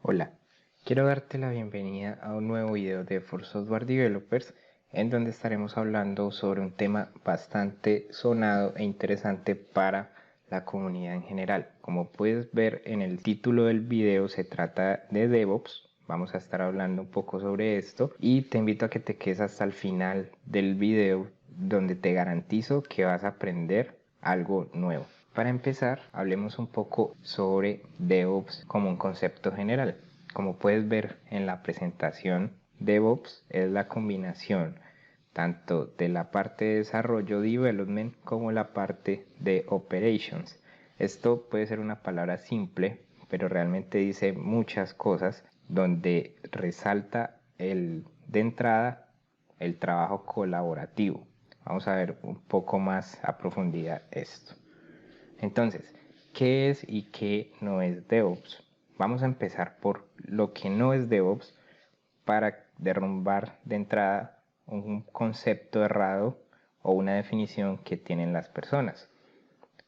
Hola, quiero darte la bienvenida a un nuevo video de For Software Developers en donde estaremos hablando sobre un tema bastante sonado e interesante para la comunidad en general. Como puedes ver en el título del video, se trata de DevOps. Vamos a estar hablando un poco sobre esto y te invito a que te quedes hasta el final del video donde te garantizo que vas a aprender algo nuevo. Para empezar, hablemos un poco sobre DevOps como un concepto general. Como puedes ver en la presentación, DevOps es la combinación tanto de la parte de desarrollo, development, como la parte de operations. Esto puede ser una palabra simple, pero realmente dice muchas cosas, donde resalta de entrada el trabajo colaborativo. Vamos a ver un poco más a profundidad esto. Entonces, ¿qué es y qué no es DevOps? Vamos a empezar por lo que no es DevOps para derrumbar de entrada un concepto errado o una definición que tienen las personas.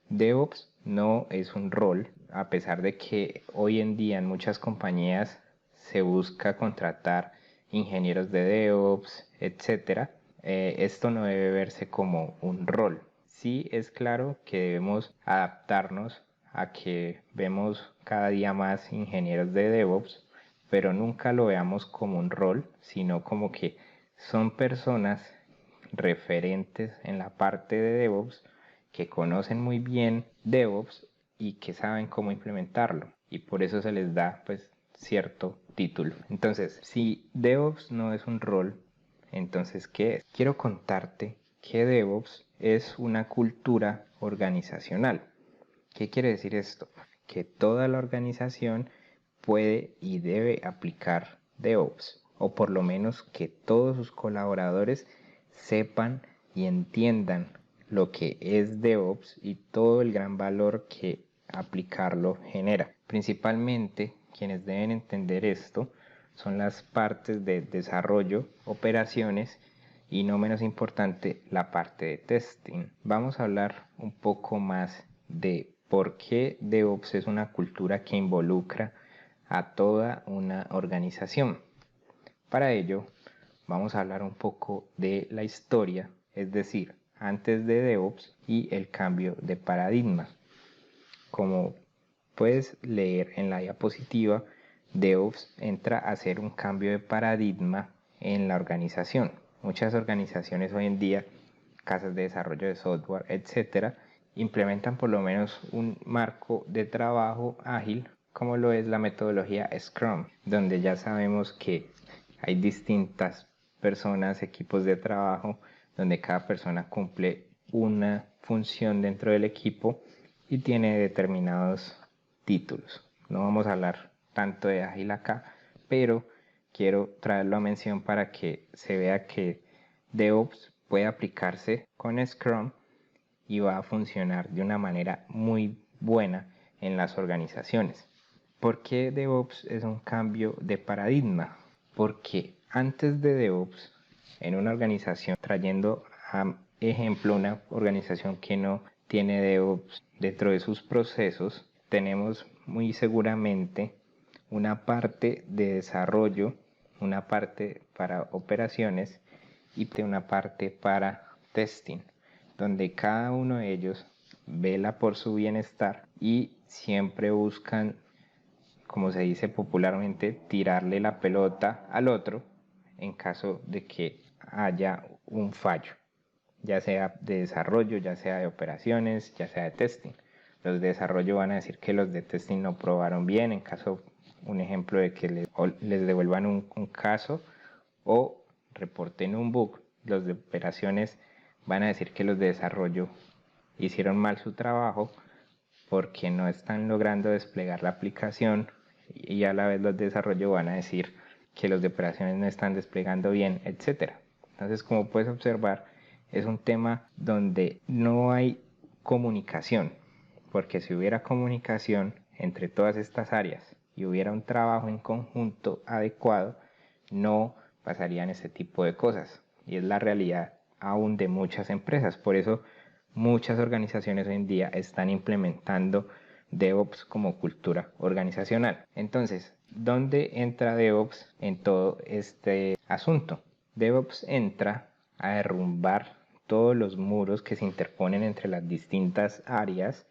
DevOps no es un rol, a pesar de que hoy en día en muchas compañías se busca contratar ingenieros de DevOps, etc. Esto no debe verse como un rol. Sí es claro que debemos adaptarnos a que vemos cada día más ingenieros de DevOps, pero nunca lo veamos como un rol, sino como que son personas referentes en la parte de DevOps que conocen muy bien DevOps y que saben cómo implementarlo, y por eso se les da pues cierto título. Entonces, si DevOps no es un rol, entonces ¿qué es? Quiero contarte que DevOps es una cultura organizacional. ¿Qué quiere decir esto? Que toda la organización puede y debe aplicar DevOps, o por lo menos que todos sus colaboradores sepan y entiendan lo que es DevOps y todo el gran valor que aplicarlo genera. Principalmente quienes deben entender esto son las partes de desarrollo, operaciones y no menos importante la parte de testing. Vamos a hablar un poco más de por qué DevOps es una cultura que involucra a toda una organización. Para ello, vamos a hablar un poco de la historia, es decir, antes de DevOps y el cambio de paradigma. Como puedes leer en la diapositiva, DevOps entra a hacer un cambio de paradigma en la organización. Muchas organizaciones hoy en día, casas de desarrollo de software, etcétera, implementan por lo menos un marco de trabajo ágil, como lo es la metodología Scrum, donde ya sabemos que hay distintas personas, equipos de trabajo, donde cada persona cumple una función dentro del equipo y tiene determinados títulos. No vamos a hablar tanto de ágil acá, pero quiero traerlo a mención para que se vea que DevOps puede aplicarse con Scrum y va a funcionar de una manera muy buena en las organizaciones. ¿Por qué DevOps es un cambio de paradigma? Porque antes de DevOps, en una organización, trayendo a ejemplo una organización que no tiene DevOps dentro de sus procesos, tenemos muy seguramente una parte de desarrollo, una parte para operaciones y una parte para testing, donde cada uno de ellos vela por su bienestar y siempre buscan, como se dice popularmente, tirarle la pelota al otro en caso de que haya un fallo, ya sea de desarrollo, ya sea de operaciones, ya sea de testing. Los de desarrollo van a decir que los de testing no probaron bien, en caso, un ejemplo de que les devuelvan un caso o reporten un bug. Los de operaciones van a decir que los de desarrollo hicieron mal su trabajo porque no están logrando desplegar la aplicación, y a la vez los de desarrollo van a decir que los de operaciones no están desplegando bien, etcétera. Entonces, como puedes observar, es un tema donde no hay comunicación, porque si hubiera comunicación entre todas estas áreas y hubiera un trabajo en conjunto adecuado, no pasarían este tipo de cosas, y es la realidad aún de muchas empresas. Por eso muchas organizaciones hoy en día están implementando DevOps como cultura organizacional. Entonces, ¿dónde entra DevOps en todo este asunto? DevOps entra a derrumbar todos los muros que se interponen entre las distintas áreas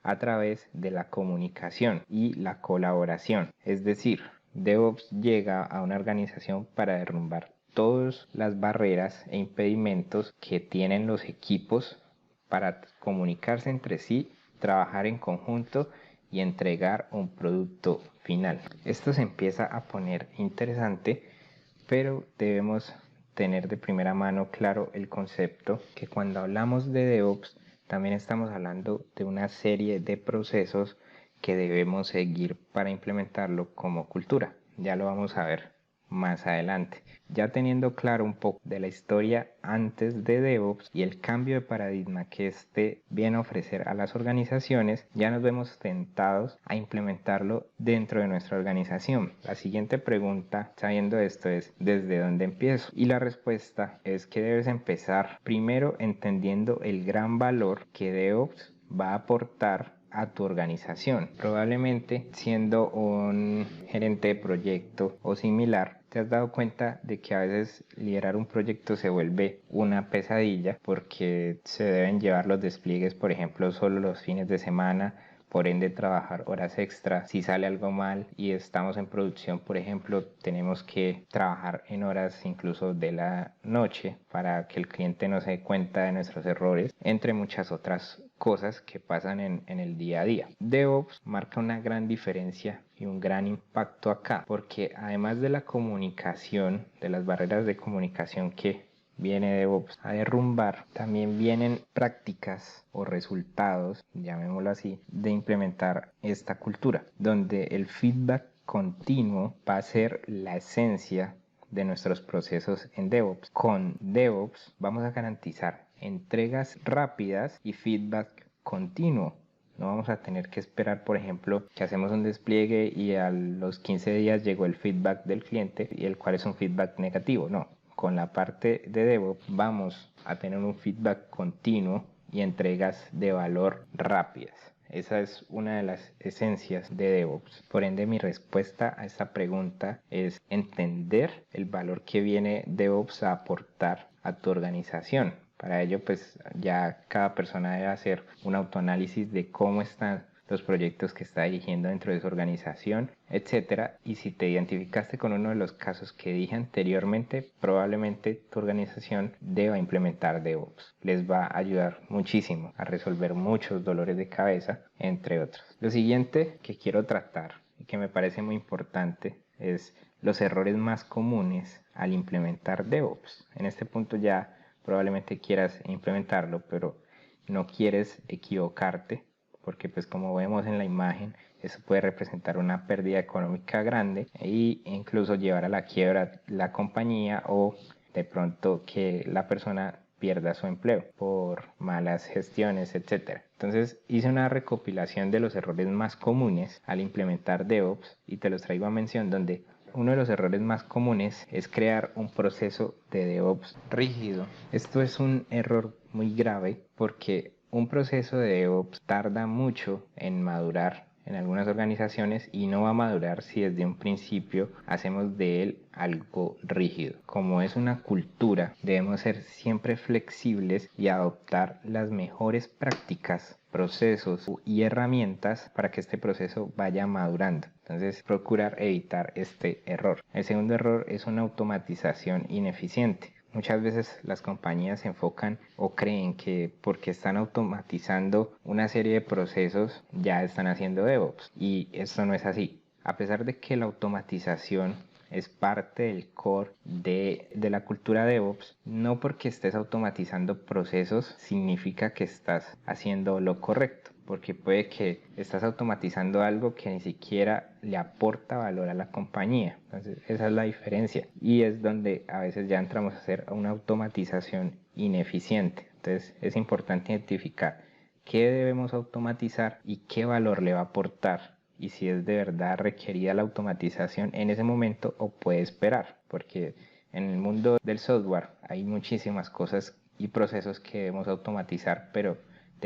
a través de la comunicación y la colaboración. Es decir, DevOps llega a una organización para derrumbar todas las barreras e impedimentos que tienen los equipos para comunicarse entre sí, trabajar en conjunto y entregar un producto final. Esto se empieza a poner interesante, pero debemos tener de primera mano claro el concepto que cuando hablamos de DevOps también estamos hablando de una serie de procesos que debemos seguir para implementarlo como cultura. Ya lo vamos a ver más adelante. Ya teniendo claro un poco de la historia antes de DevOps y el cambio de paradigma que este viene a ofrecer a las organizaciones, ya nos vemos tentados a implementarlo dentro de nuestra organización. La siguiente pregunta, sabiendo esto, es ¿desde dónde empiezo? Y la respuesta es que debes empezar primero entendiendo el gran valor que DevOps va a aportar a tu organización. Probablemente siendo un gerente de proyecto o similar, te has dado cuenta de que a veces liderar un proyecto se vuelve una pesadilla porque se deben llevar los despliegues, por ejemplo, solo los fines de semana, por ende trabajar horas extra. Si sale algo mal y estamos en producción, por ejemplo, tenemos que trabajar en horas incluso de la noche para que el cliente no se dé cuenta de nuestros errores, entre muchas otras cosas que pasan en el día a día. DevOps marca una gran diferencia y un gran impacto acá, porque además de la comunicación, de las barreras de comunicación que viene DevOps a derrumbar, también vienen prácticas o resultados, llamémoslo así, de implementar esta cultura, donde el feedback continuo va a ser la esencia de nuestros procesos en DevOps. Con DevOps vamos a garantizar entregas rápidas y feedback continuo. No vamos a tener que esperar, por ejemplo, que hacemos un despliegue y a los 15 días llegó el feedback del cliente y el cual es un feedback negativo. No, con la parte de DevOps vamos a tener un feedback continuo y entregas de valor rápidas. Esa es una de las esencias de DevOps. Por ende, mi respuesta a esta pregunta es entender el valor que viene DevOps a aportar a tu organización. Para ello, pues ya cada persona debe hacer un autoanálisis de cómo están los proyectos que está dirigiendo dentro de su organización, etcétera. Y si te identificaste con uno de los casos que dije anteriormente, probablemente tu organización deba implementar DevOps. Les va a ayudar muchísimo a resolver muchos dolores de cabeza, entre otros. Lo siguiente que quiero tratar y que me parece muy importante es los errores más comunes al implementar DevOps. En este punto ya probablemente quieras implementarlo, pero no quieres equivocarte, porque pues como vemos en la imagen, eso puede representar una pérdida económica grande e incluso llevar a la quiebra la compañía o de pronto que la persona pierda su empleo por malas gestiones, etcétera. Entonces hice una recopilación de los errores más comunes al implementar DevOps y te los traigo a mención, donde uno de los errores más comunes es crear un proceso de DevOps rígido. Esto es un error muy grave porque un proceso de DevOps tarda mucho en madurar en algunas organizaciones y no va a madurar si desde un principio hacemos de él algo rígido. Como es una cultura, debemos ser siempre flexibles y adoptar las mejores prácticas, procesos y herramientas para que este proceso vaya madurando. Entonces, procurar evitar este error. El segundo error es una automatización ineficiente. Muchas veces las compañías se enfocan o creen que porque están automatizando una serie de procesos ya están haciendo DevOps, y esto no es así. A pesar de que la automatización es parte del core de la cultura DevOps, no porque estés automatizando procesos significa que estás haciendo lo correcto, porque puede que estás automatizando algo que ni siquiera le aporta valor a la compañía. Entonces esa es la diferencia y es donde a veces ya entramos a hacer una automatización ineficiente. Entonces es importante identificar qué debemos automatizar y qué valor le va a aportar, y si es de verdad requerida la automatización en ese momento o puede esperar, porque en el mundo del software hay muchísimas cosas y procesos que debemos automatizar, pero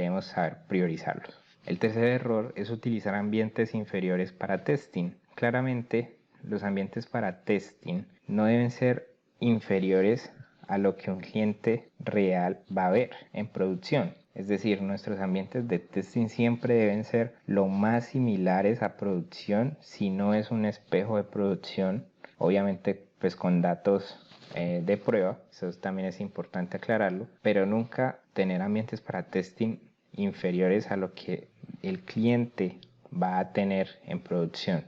debemos saber priorizarlos. El tercer error es utilizar ambientes inferiores para testing. Claramente, los ambientes para testing no deben ser inferiores a lo que un cliente real va a ver en producción. Es decir, nuestros ambientes de testing siempre deben ser lo más similares a producción, si no es un espejo de producción, obviamente pues con datos de prueba, eso también es importante aclararlo, pero nunca tener ambientes para testing inferiores a lo que el cliente va a tener en producción.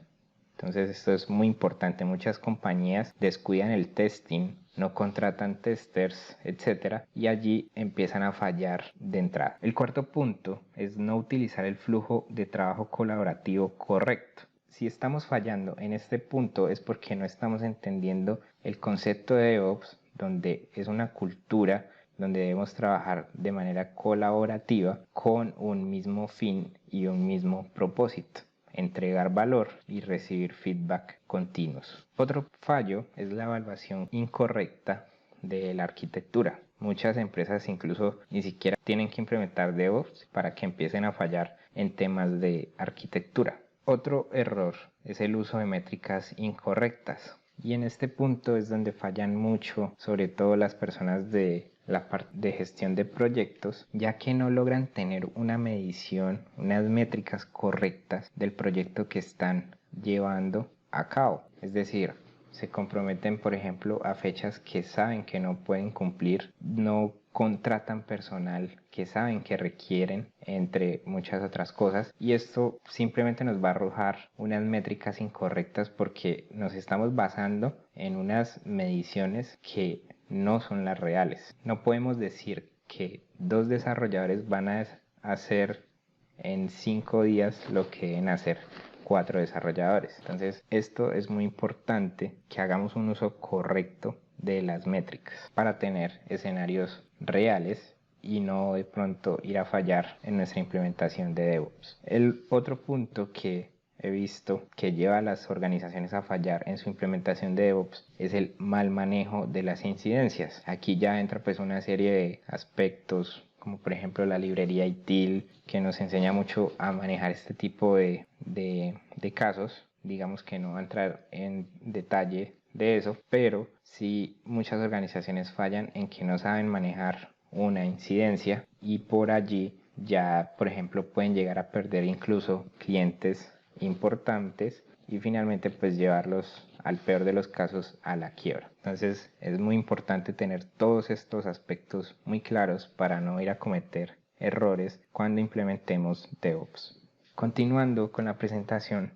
Entonces esto es muy importante. Muchas compañías descuidan el testing, no contratan testers, etcétera, y allí empiezan a fallar de entrada. El cuarto punto es no utilizar el flujo de trabajo colaborativo correcto. Si estamos fallando en este punto es porque no estamos entendiendo el concepto de DevOps, donde es una cultura donde debemos trabajar de manera colaborativa con un mismo fin y un mismo propósito: entregar valor y recibir feedback continuos. Otro fallo es la evaluación incorrecta de la arquitectura. Muchas empresas incluso ni siquiera tienen que implementar DevOps para que empiecen a fallar en temas de arquitectura. Otro error es el uso de métricas incorrectas. Y en este punto es donde fallan mucho, sobre todo las personas de la parte de gestión de proyectos, ya que no logran tener una medición, unas métricas correctas del proyecto que están llevando a cabo. Es decir, se comprometen, por ejemplo, a fechas que saben que no pueden cumplir, no contratan personal que saben que requieren, entre muchas otras cosas, y esto simplemente nos va a arrojar unas métricas incorrectas porque nos estamos basando en unas mediciones que no son las reales. No podemos decir que 2 desarrolladores van a hacer en 5 días lo que deben hacer 4 desarrolladores. Entonces esto es muy importante, que hagamos un uso correcto de las métricas para tener escenarios reales y no de pronto ir a fallar en nuestra implementación de DevOps. El otro punto que he visto que lleva a las organizaciones a fallar en su implementación de DevOps es el mal manejo de las incidencias. Aquí ya entra pues una serie de aspectos, como por ejemplo la librería ITIL, que nos enseña mucho a manejar este tipo de casos. Digamos que no va a entrar en detalle de eso, pero sí muchas organizaciones fallan en que no saben manejar una incidencia, y por allí ya, por ejemplo, pueden llegar a perder incluso clientes importantes y finalmente pues llevarlos, al peor de los casos, a la quiebra. Entonces es muy importante tener todos estos aspectos muy claros para no ir a cometer errores cuando implementemos DevOps. Continuando con la presentación,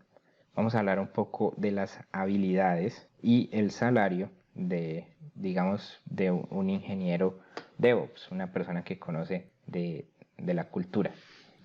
vamos a hablar un poco de las habilidades y el salario de, digamos, de un ingeniero DevOps, una persona que conoce de la cultura.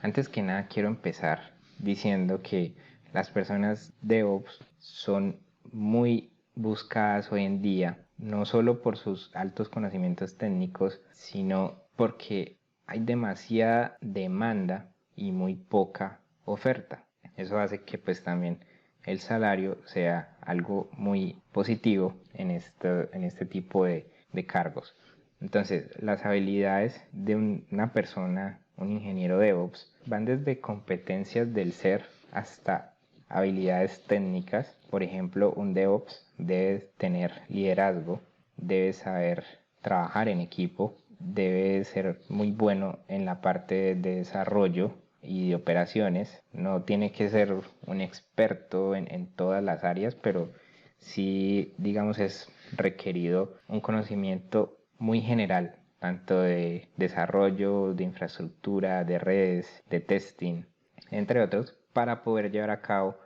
Antes que nada quiero empezar diciendo que las personas DevOps son muy buscadas hoy en día, no solo por sus altos conocimientos técnicos, sino porque hay demasiada demanda y muy poca oferta. Eso hace que pues también el salario sea algo muy positivo en este tipo de cargos. Entonces, las habilidades de una persona, un ingeniero DevOps, van desde competencias del ser hasta habilidades técnicas. Por ejemplo, un DevOps debe tener liderazgo, debe saber trabajar en equipo, debe ser muy bueno en la parte de desarrollo y de operaciones. No tiene que ser un experto en todas las áreas, pero sí, digamos, es requerido un conocimiento muy general, tanto de desarrollo, de infraestructura, de redes, de testing, entre otros, para poder llevar a cabo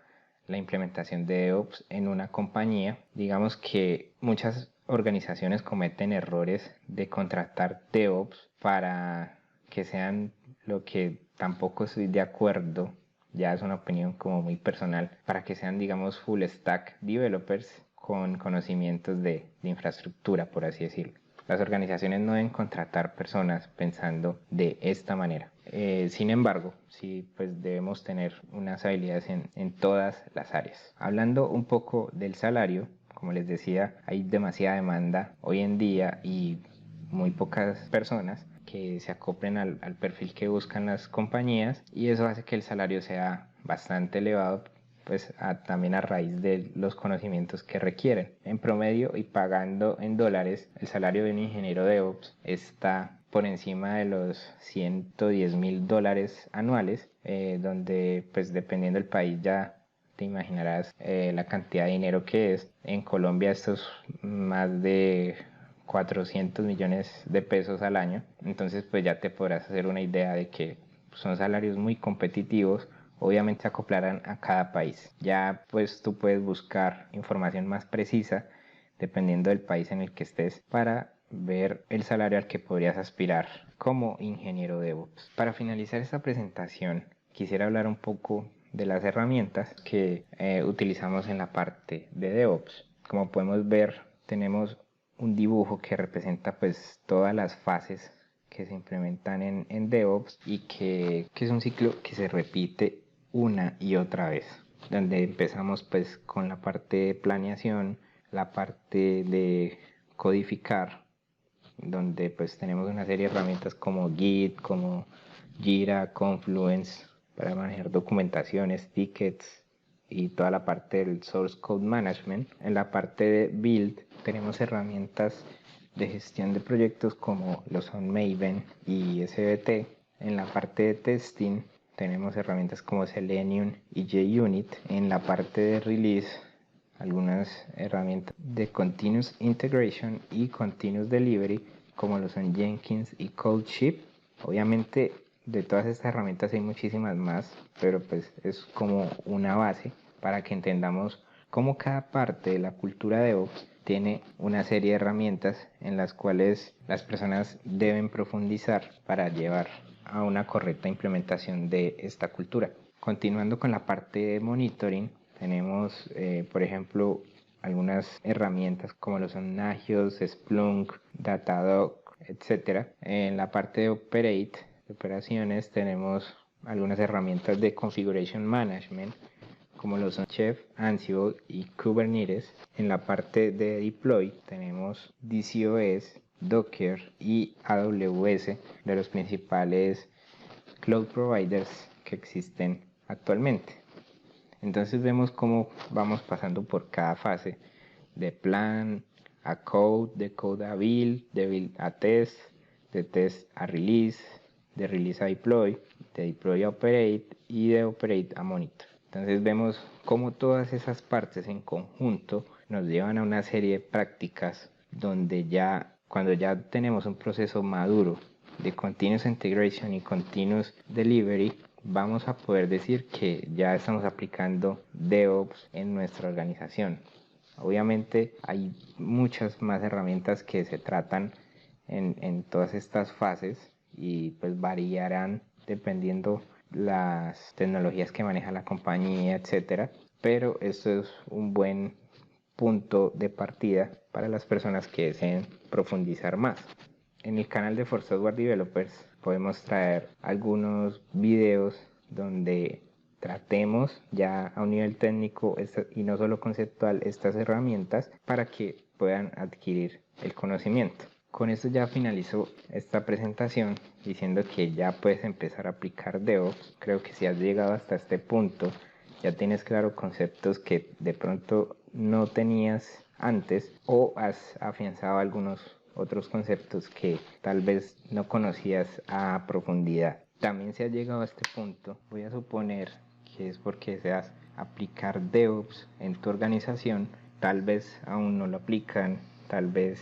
la implementación de DevOps en una compañía. Digamos que muchas organizaciones cometen errores de contratar DevOps para que sean, lo que tampoco estoy de acuerdo, ya es una opinión como muy personal, para que sean, digamos, full stack developers con conocimientos de infraestructura, por así decirlo. Las organizaciones no deben contratar personas pensando de esta manera. Sin embargo, sí, pues debemos tener unas habilidades en todas las áreas. Hablando un poco del salario, como les decía, hay demasiada demanda hoy en día y muy pocas personas que que se acoplen al perfil que buscan las compañías, y eso hace que el salario sea bastante elevado, pues también a raíz de los conocimientos que requieren. En promedio y pagando en dólares, el salario de un ingeniero DevOps está por encima de los $110,000 anuales, donde pues dependiendo del país ya te imaginarás la cantidad de dinero que es. En Colombia esto es más de 400 millones de pesos al año, entonces pues ya te podrás hacer una idea de que son salarios muy competitivos. Obviamente se acoplarán a cada país. Ya pues tú puedes buscar información más precisa dependiendo del país en el que estés para ver el salario al que podrías aspirar como ingeniero DevOps. Para finalizar esta presentación, quisiera hablar un poco de las herramientas que utilizamos en la parte de DevOps. Como podemos ver, tenemos un dibujo que representa pues todas las fases que se implementan en DevOps y que es un ciclo que se repite una y otra vez, donde empezamos pues con la parte de planeación, la parte de codificar, donde pues tenemos una serie de herramientas como Git, como Jira, Confluence para manejar documentaciones, tickets y toda la parte del source code management. En la parte de build tenemos herramientas de gestión de proyectos como lo son Maven y SBT. En la parte de testing tenemos herramientas como Selenium y JUnit. En la parte de release, algunas herramientas de Continuous Integration y Continuous Delivery como lo son Jenkins y CodeShip. Obviamente de todas estas herramientas hay muchísimas más, pero pues es como una base para que entendamos cómo cada parte de la cultura de DevOps tiene una serie de herramientas en las cuales las personas deben profundizar para llevar a una correcta implementación de esta cultura. Continuando con la parte de monitoring, tenemos por ejemplo algunas herramientas como lo son Nagios, Splunk, Datadog, etc. En la parte de operaciones, tenemos algunas herramientas de configuration management como lo son Chef, Ansible y Kubernetes. En la parte de deploy tenemos DCOS, Docker y AWS, de los principales cloud providers que existen actualmente. Entonces vemos cómo vamos pasando por cada fase, de plan a code, de code a build, de build a test, de test a release, de release a deploy, de deploy a operate y de operate a monitor. Entonces vemos cómo todas esas partes en conjunto nos llevan a una serie de prácticas donde cuando ya tenemos un proceso maduro de Continuous Integration y Continuous Delivery, vamos a poder decir que ya estamos aplicando DevOps en nuestra organización. Obviamente hay muchas más herramientas que se tratan en todas estas fases y pues variarán dependiendo las tecnologías que maneja la compañía, etcétera. Pero esto es un buen punto de partida para las personas que deseen profundizar más. En el canal de For Software Developers podemos traer algunos videos donde tratemos ya a un nivel técnico y no solo conceptual estas herramientas para que puedan adquirir el conocimiento. Con esto ya finalizo esta presentación diciendo que ya puedes empezar a aplicar DevOps. Creo que si has llegado hasta este punto ya tienes claro conceptos que de pronto no tenías antes o has afianzado algunos otros conceptos que tal vez no conocías a profundidad. También si has llegado a este punto, voy a suponer que es porque deseas aplicar DevOps en tu organización. Tal vez aún no lo aplican, tal vez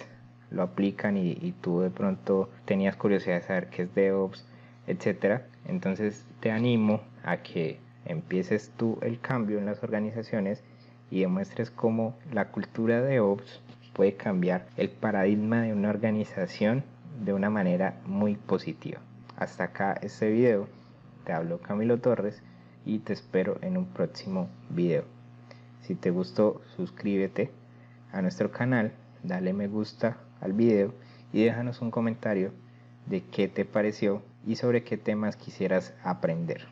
lo aplican y tú de pronto tenías curiosidad de saber qué es DevOps, etcétera. Entonces te animo a que empieces tú el cambio en las organizaciones y demuestres cómo la cultura de DevOps puede cambiar el paradigma de una organización de una manera muy positiva. Hasta acá este video. Te habló Camilo Torres y te espero en un próximo video. Si te gustó, suscríbete a nuestro canal, dale me gusta al video y déjanos un comentario de qué te pareció y sobre qué temas quisieras aprender.